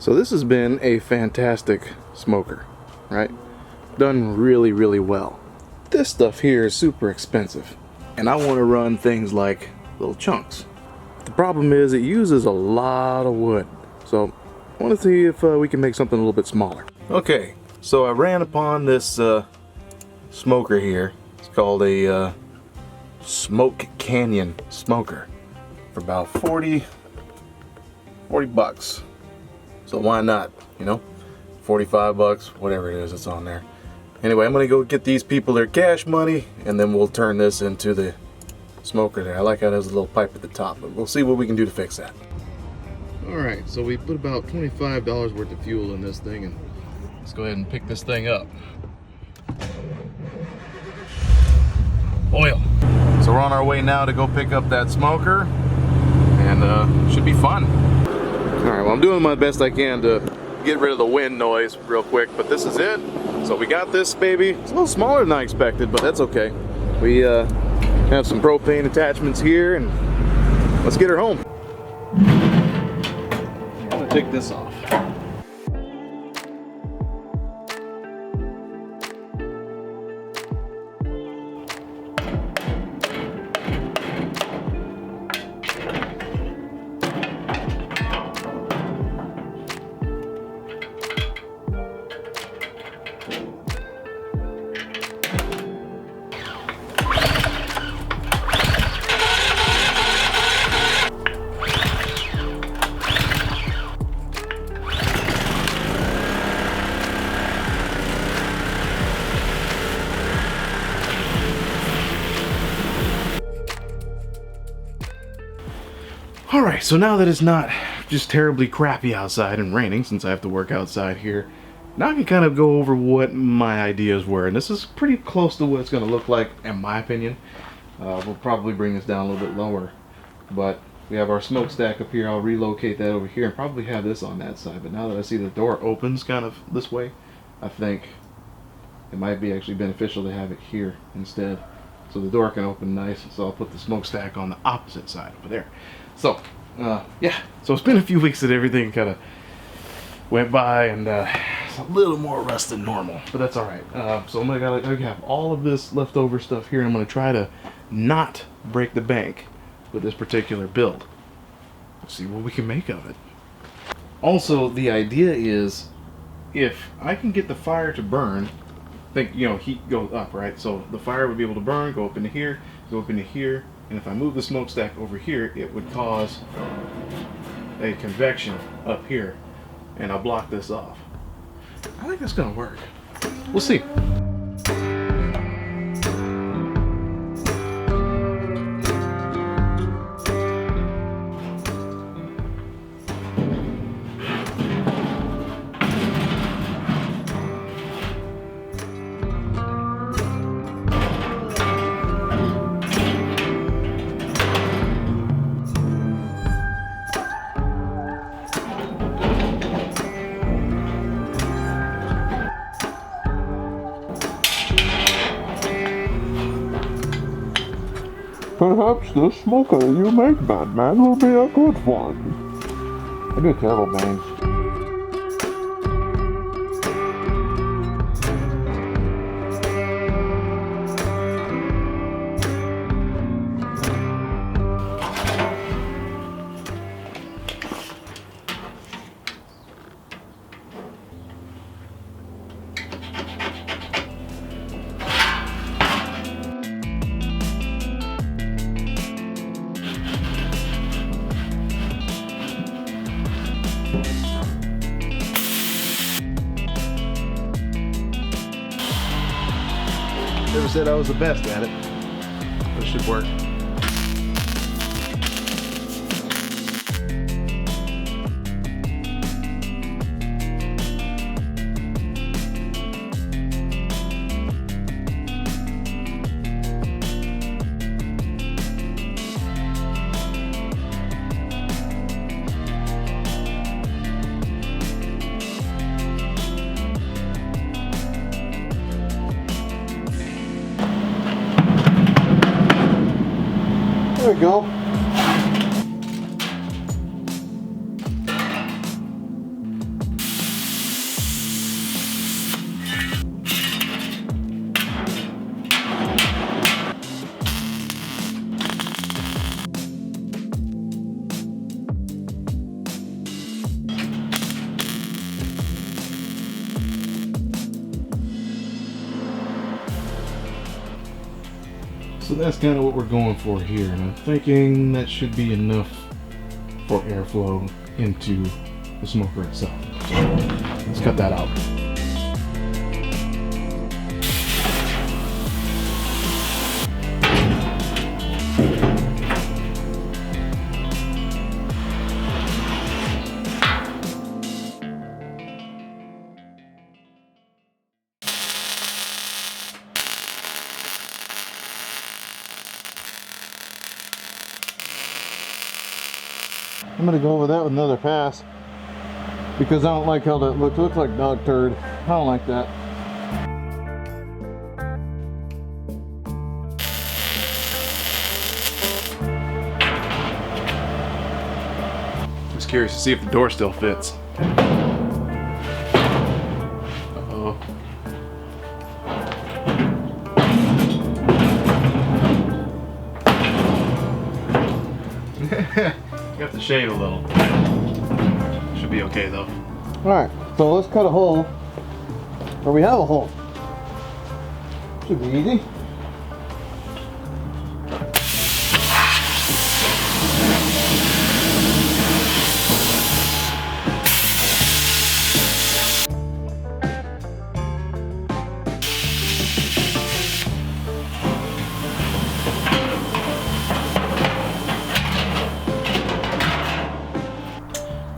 So this has been a fantastic smoker, right? Done really, really well. This stuff here is super expensive, and I want to run things like little chunks. The problem is it uses a lot of wood, so I want to see if we can make something a little bit smaller. Okay, so I ran upon this smoker here. It's called a Smoke Canyon Smoker for about 40 bucks. So why not, you know, 45 bucks, whatever it is, it's on there. Anyway, I'm gonna go get these people their cash money, and then we'll turn this into the smoker there. I like how it has a little pipe at the top, but we'll see what we can do to fix that. All right, so we put about $25 worth of fuel in this thing, and let's go ahead and pick this thing up. Oil. So we're on our way now to go pick up that smoker, and should be fun. All right, well, I'm doing my best I can to get rid of the wind noise real quick, but this is it. So we got this baby. It's a little smaller than I expected, but that's okay. We have some propane attachments here, and let's get her home. I'm gonna take this off. Alright, so now that it's not just terribly crappy outside and raining, since I have to work outside here, now I can kind of go over what my ideas were. And this is pretty close to what it's going to look like, in my opinion. We'll probably bring this down a little bit lower. But we have our smokestack up here. I'll relocate that over here and probably have this on that side. But now that I see the door opens kind of this way, I think it might be actually beneficial to have it here instead. So the door can open nice, so I'll put the smokestack on the opposite side over there. So, yeah, so it's been a few weeks that everything kind of went by, and it's a little more rust than normal, but that's all right. So I'm gonna have all of this leftover stuff here, and I'm gonna try to not break the bank with this particular build. Let's see what we can make of it. Also, the idea is, if I can get the fire to burn, think, you know, heat goes up, right? So the fire would be able to burn, go up into here, go up into here, and if I move the smokestack over here, it would cause a convection up here, and I'll block this off. I think that's gonna work. We'll see. Perhaps the smoker you make, Batman, will be a good one. I do a terrible bang. Never said I was the best at it. This should work. There we go. So that's kind of what we're going for here, and I'm thinking that should be enough for airflow into the smoker itself. So let's cut that out. I'm gonna go over that with another pass because I don't like how that looks. It looks like dog turd. I don't like that. Just curious to see if the door still fits. Uh-oh. You have to shade a little. Should be okay though. Alright, so let's cut a hole where we have a hole. Should be easy.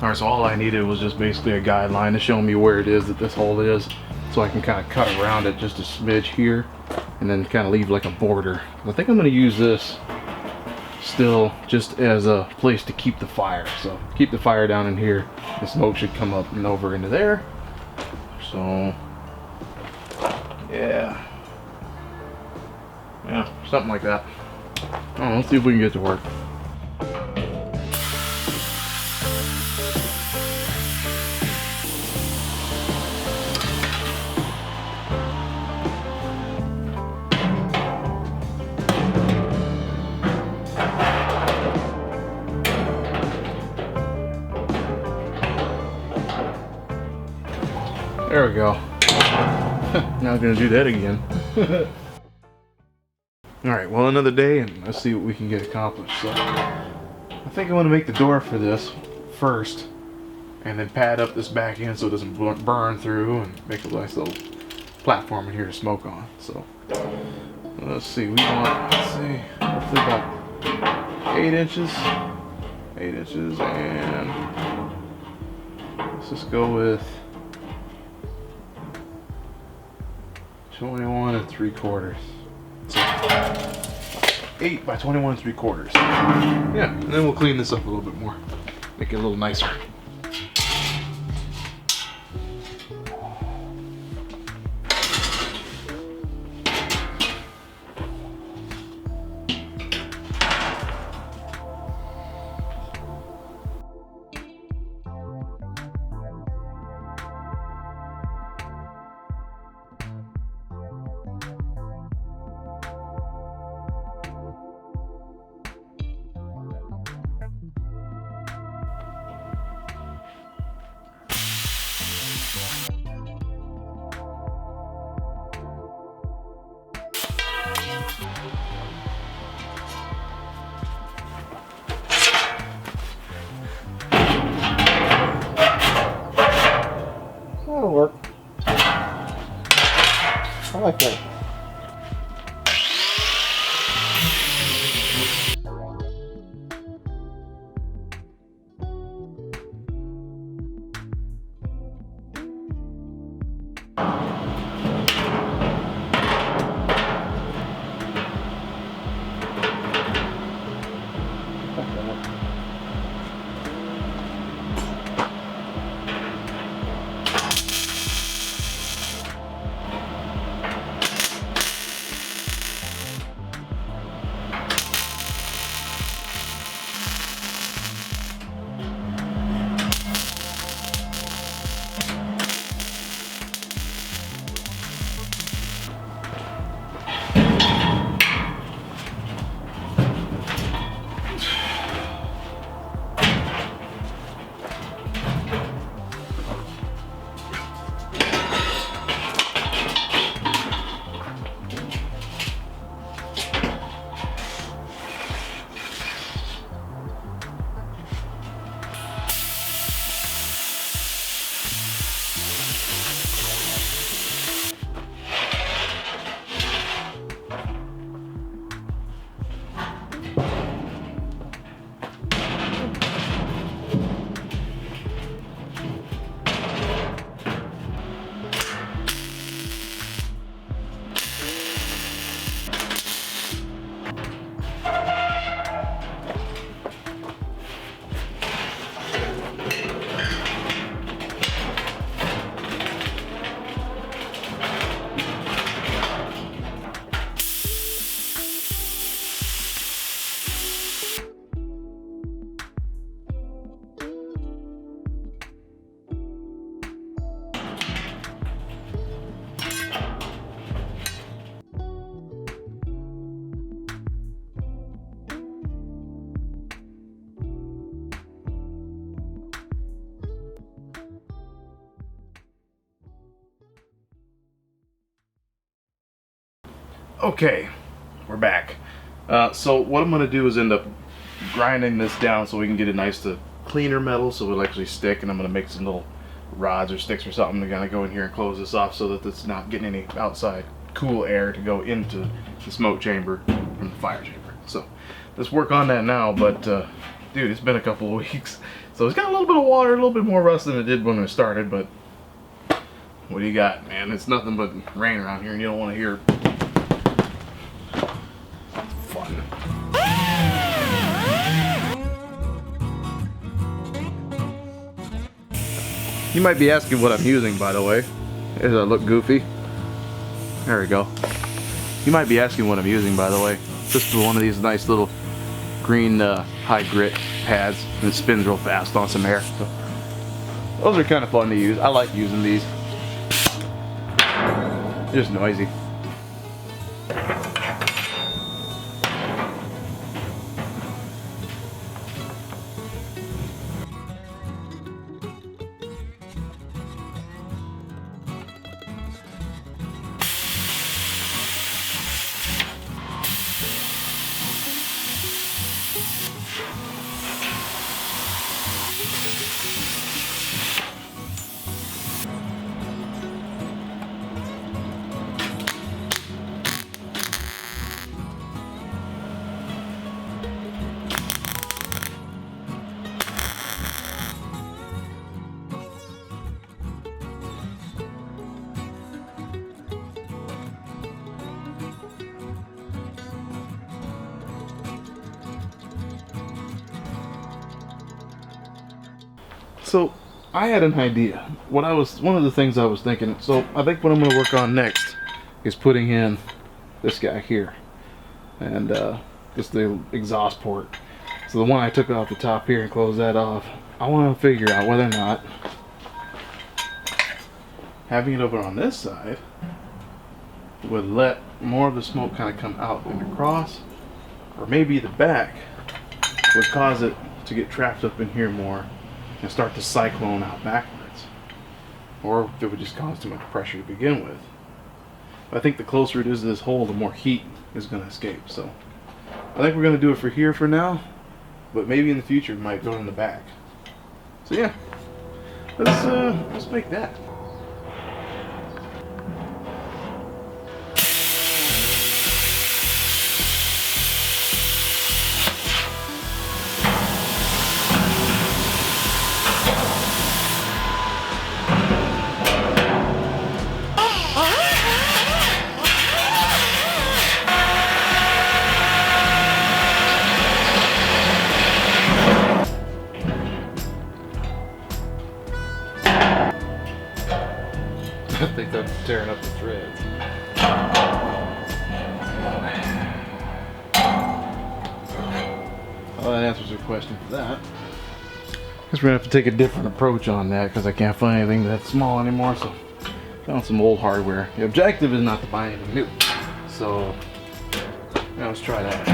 Alright, so all I needed was just basically a guideline to show me where it is that this hole is, so I can kind of cut around it just a smidge here and then kind of leave like a border. I think I'm going to use this still just as a place to keep the fire. So keep the fire down in here. The smoke should come up and over into there. So yeah, something like that. Let's see if we can get it to work. There we go. Now I'm gonna do that again. Alright, well, another day, and let's see what we can get accomplished. So I think I want to make the door for this first and then pad up this back end so it doesn't burn through and make a nice little platform in here to smoke on. So let's see, we want, let's see, roughly about 8 inches. 8 inches, and let's just go with 21 3/4. So 8 by 21 3/4. Yeah, and then we'll clean this up a little bit more, make it a little nicer. That'll work. I like that. Okay, we're back. So what I'm going to do is end up grinding this down so we can get it nice to cleaner metal so it'll actually stick, and I'm going to make some little rods or sticks or something to kind of go in here and close this off so that it's not getting any outside cool air to go into the smoke chamber from the fire chamber. So let's work on that now. But dude, it's been a couple of weeks, so it's got a little bit of water, a little bit more rust than it did when it started. But what do you got, man? It's nothing but rain around here, and you don't want to hear fun. You might be asking what I'm using, by the way. Does I look goofy? There we go. You might be asking what I'm using, by the way. This is one of these nice little green high grit pads, and it spins real fast on some air. So those are kind of fun to use. I like using these. They're just noisy. So I had an idea. One of the things I was thinking. So I think what I'm going to work on next is putting in this guy here, and just the exhaust port. So the one I took off the top here and closed that off. I want to figure out whether or not having it over on this side would let more of the smoke kind of come out and across, or maybe the back would cause it to get trapped up in here more and start to cyclone out backwards, or if it would just cause too much pressure to begin with. But I think the closer it is to this hole, the more heat is going to escape. So I think we're going to do it for here for now, but maybe in the future it might go in the back. So yeah, let's make that. I think that's tearing up the threads. Well, that answers your question for that. Guess we're gonna have to take a different approach on that because I can't find anything that's small anymore. So found some old hardware. The objective is not to buy anything new. So yeah, let's try that.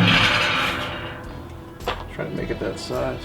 Try to make it that size.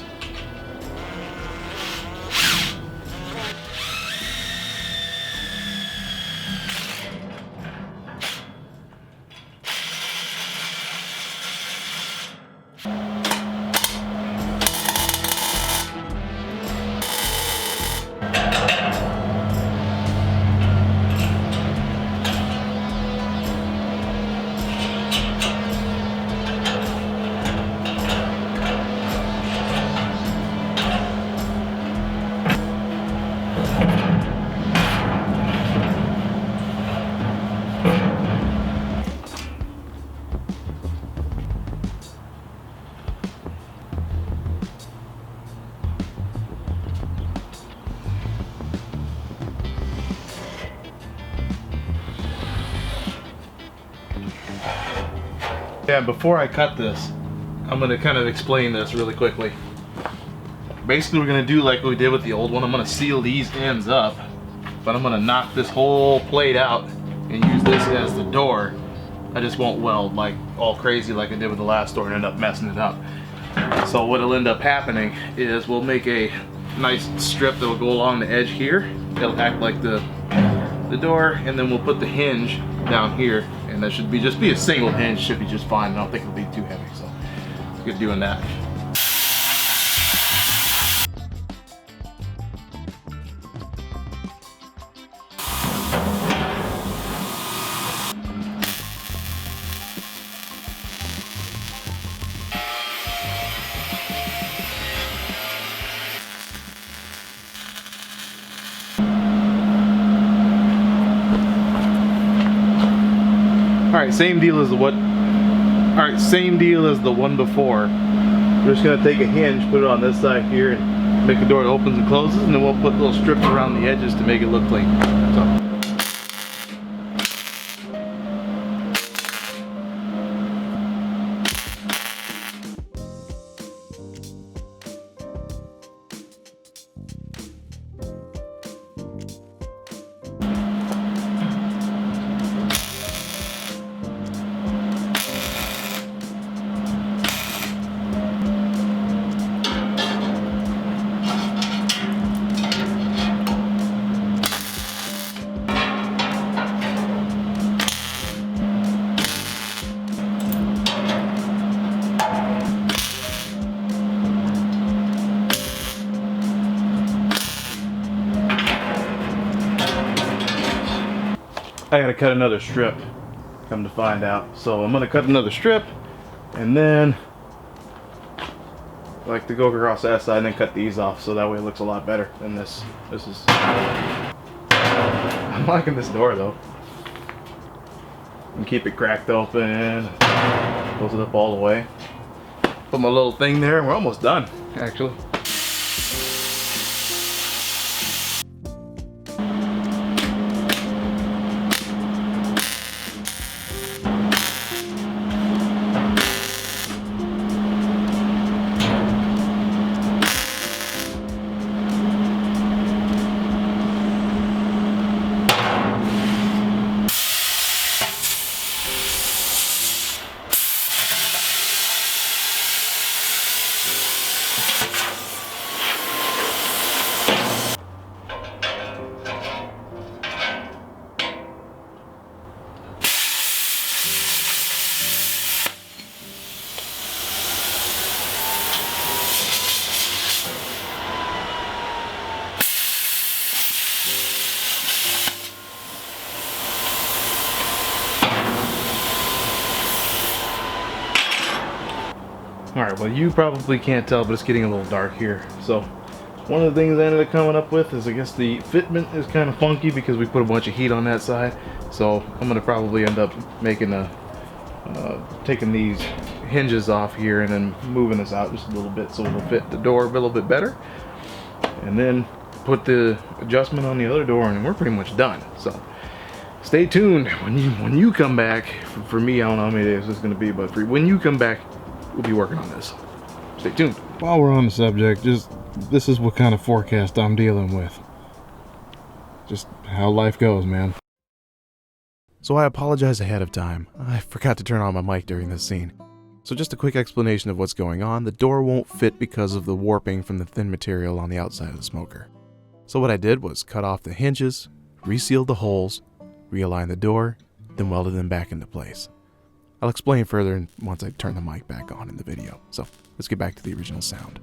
Yeah, before I cut this, I'm going to kind of explain this really quickly. Basically, we're going to do like we did with the old one. I'm going to seal these ends up, but I'm going to knock this whole plate out and use this as the door. I just won't weld like all crazy like I did with the last door and end up messing it up. So what'll end up happening is we'll make a nice strip that will go along the edge here. It'll act like the door, and then we'll put the hinge down here And that should be just be a single hinge, should be just fine. I don't think it'll be too heavy, so it's good doing that. Alright, same deal as the one before. We're just gonna take a hinge, put it on this side here, and make a door that opens and closes, and then we'll put little strips around the edges to make it look clean. That's all. I gotta cut another strip, come to find out. So I'm gonna cut another strip, and then I like to go across that side and then cut these off, so that way it looks a lot better than this. This is, I'm liking this door though. And keep it cracked open, close it up all the way. Put my little thing there, and we're almost done, actually. Alright, well you probably can't tell, but it's getting a little dark here. So one of the things I ended up coming up with is, I guess the fitment is kind of funky because we put a bunch of heat on that side. So I'm going to probably end up making taking these hinges off here and then moving this out just a little bit so it'll fit the door a little bit better. And then put the adjustment on the other door, and we're pretty much done. So stay tuned when you come back. For me, I don't know how many days this is going to be, but when you come back, we'll be working on this. Stay tuned. While we're on the subject, this is what kind of forecast I'm dealing with. Just how life goes, man. So I apologize ahead of time. I forgot to turn on my mic during this scene. So just a quick explanation of what's going on. The door won't fit because of the warping from the thin material on the outside of the smoker. So what I did was cut off the hinges, resealed the holes, realigned the door, then welded them back into place. I'll explain further once I turn the mic back on in the video. So let's get back to the original sound.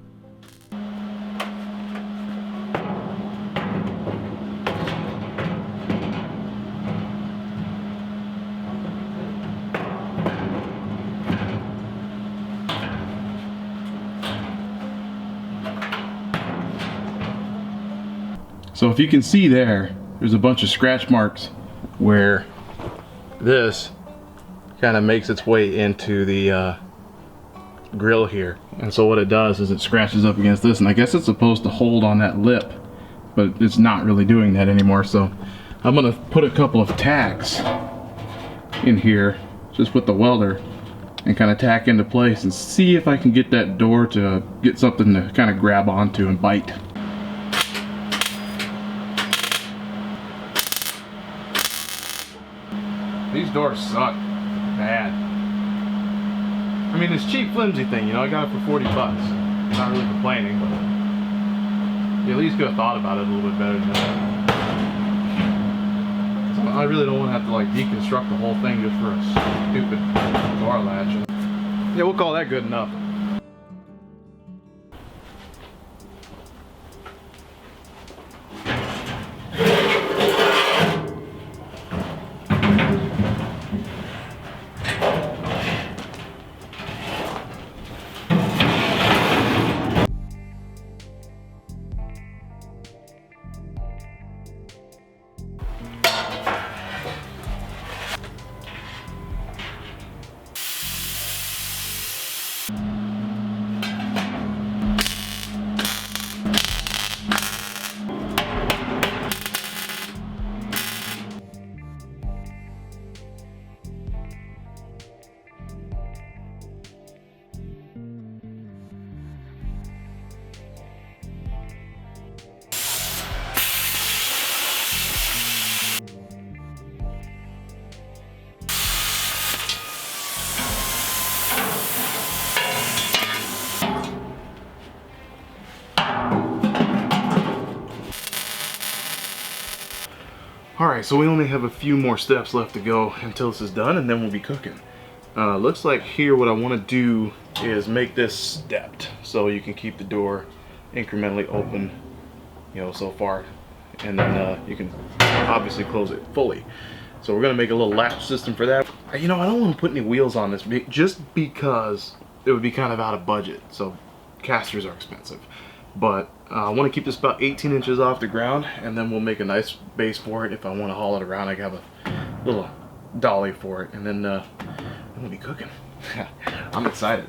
So if you can see there's a bunch of scratch marks where this kind of makes its way into the grill here. And so what it does is it scratches up against this, and I guess it's supposed to hold on that lip, but it's not really doing that anymore. So I'm gonna put a couple of tacks in here just with the welder and kind of tack into place and see if I can get that door to get something to kind of grab onto and bite. These doors suck bad. I mean, it's cheap, flimsy thing, you know. I got it for 40 bucks. Not really complaining, but you at least could have thought about it a little bit better than that. So I really don't want to have to like deconstruct the whole thing just for a stupid door latch. Yeah, we'll call that good enough. Alright, so we only have a few more steps left to go until this is done, and then we'll be cooking. Looks like here what I want to do is make this stepped so you can keep the door incrementally open, you know, so far, and then you can obviously close it fully. So we're going to make a little latch system for that. You know, I don't want to put any wheels on this just because it would be kind of out of budget, so casters are expensive. But I want to keep this about 18 inches off the ground, and then we'll make a nice base for it. If I want to haul it around, I have a little dolly for it, and then I'm gonna be cooking. I'm excited.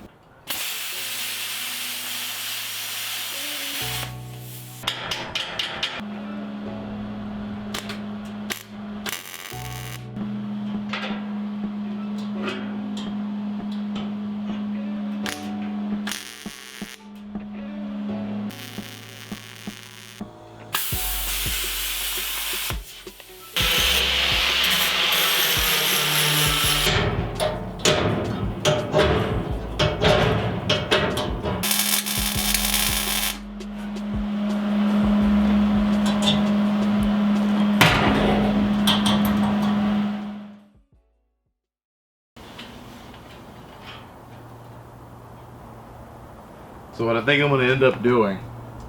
So what I think I'm going to end up doing,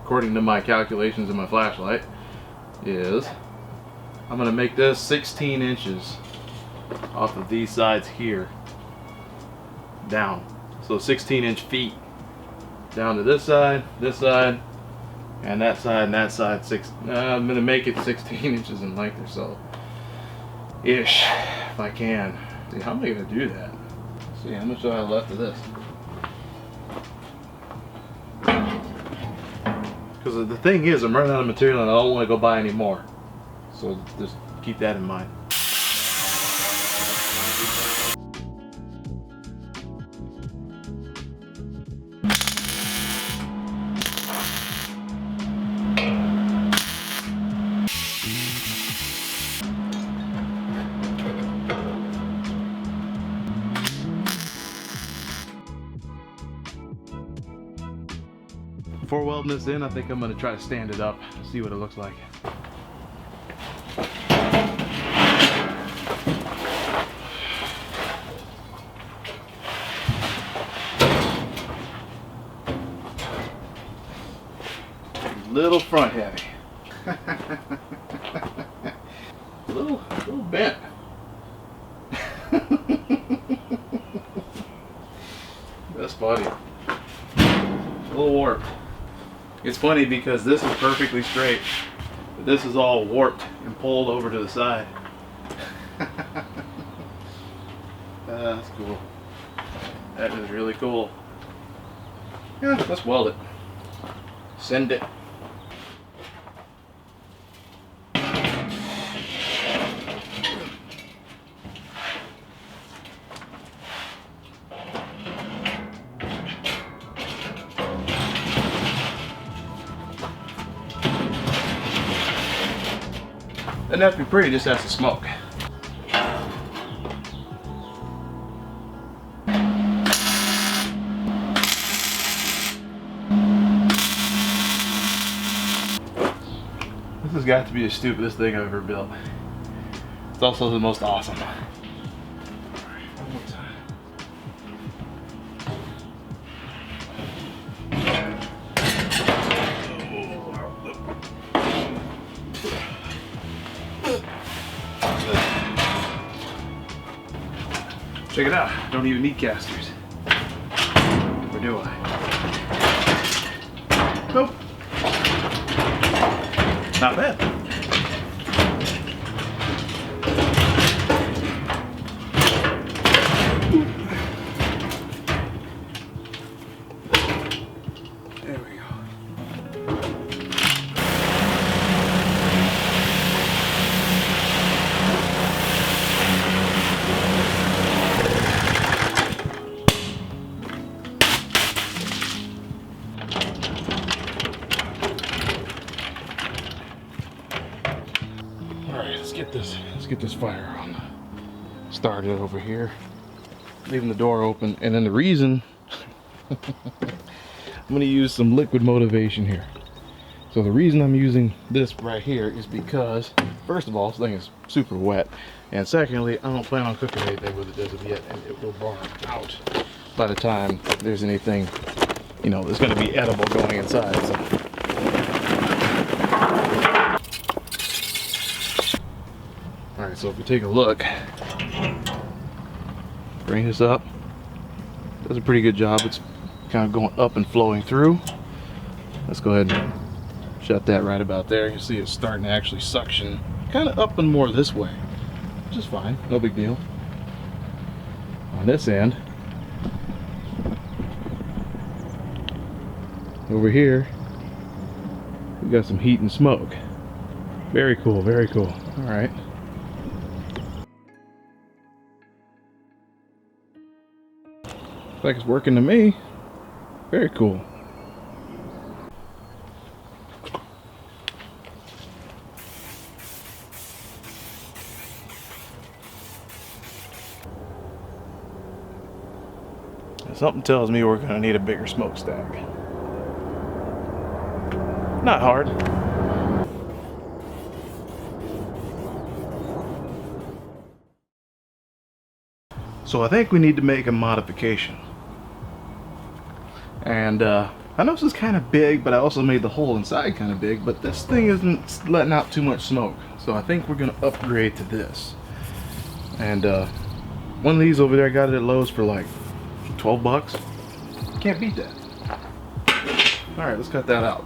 according to my calculations in my flashlight, is I'm going to make this 16 inches off of these sides here down. So 16-inch feet down to this side, and that side. I'm going to make it 16 inches in length or so. Ish, if I can. See, how am I going to do that? See, how much do I have left of this? Because the thing is, I'm running out of material and I don't want to go buy any more. So just keep that in mind. Before welding this in, I think I'm going to try to stand it up, see what it looks like. Little front heavy. little bent. That's funny. A little warped. It's funny because this is perfectly straight, but this is all warped and pulled over to the side. That's cool. That is really cool. Yeah, let's weld it. Send it. Doesn't have to be pretty, just has to smoke. This has got to be the stupidest thing I've ever built. It's also the most awesome. One more time. Check it out. Don't even need casters. Or do I? Nope. Not bad. There we go. Let's get this fire on. Started over here. Leaving the door open, and then the reason I'm gonna use some liquid motivation here. So the reason I'm using this right here is because, first of all, this thing is super wet, and secondly, I don't plan on cooking anything with it as of yet, and it will burn out by the time there's anything, you know, that's gonna be edible going inside. So. All right, so if we take a look, bring this up, does a pretty good job. It's kind of going up and flowing through. Let's go ahead and shut that right about there. You see it's starting to actually suction kind of up and more this way, which is fine, no big deal. On this end, over here, we got some heat and smoke. Very cool, very cool. All right. Like it's working to me. Very cool. Something tells me we're gonna need a bigger smokestack. Not hard. So I think we need to make a modification. And I know this is kind of big, but I also made the hole inside kind of big, but this thing isn't letting out too much smoke. So I think we're gonna upgrade to this. And one of these over there, I got it at Lowe's for like 12 bucks. Can't beat that. All right, let's cut that out.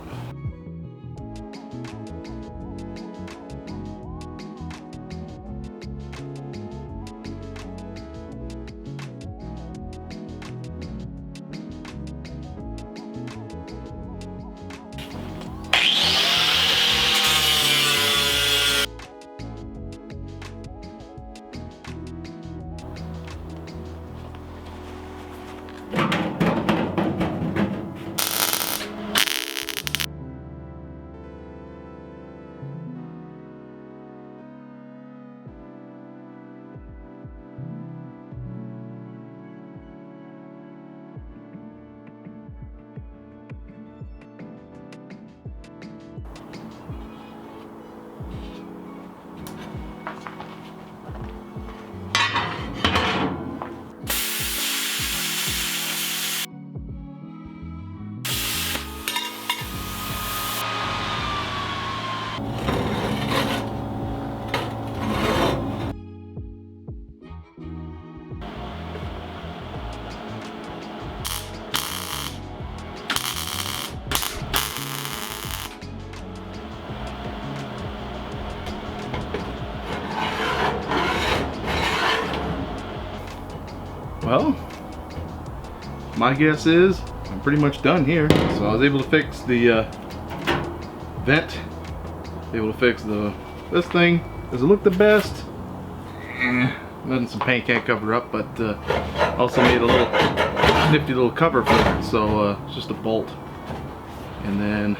Well, my guess is I'm pretty much done here. So I was able to fix the vent, able to fix this thing. Does it look the best? Nothing some paint can't cover up, but also made a little nifty little cover for it. So it's just a bolt. And then,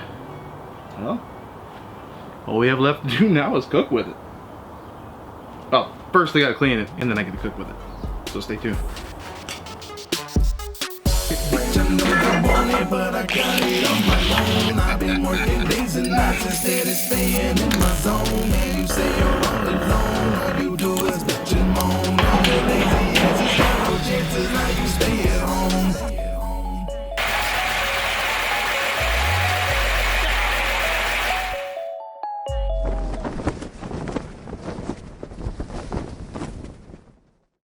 well, all we have left to do now is cook with it. Well, first I gotta clean it, and then I get to cook with it. So stay tuned. But I got it on my own. I've been working days and nights instead of staying in my zone. And you say you're all alone, all you do therein.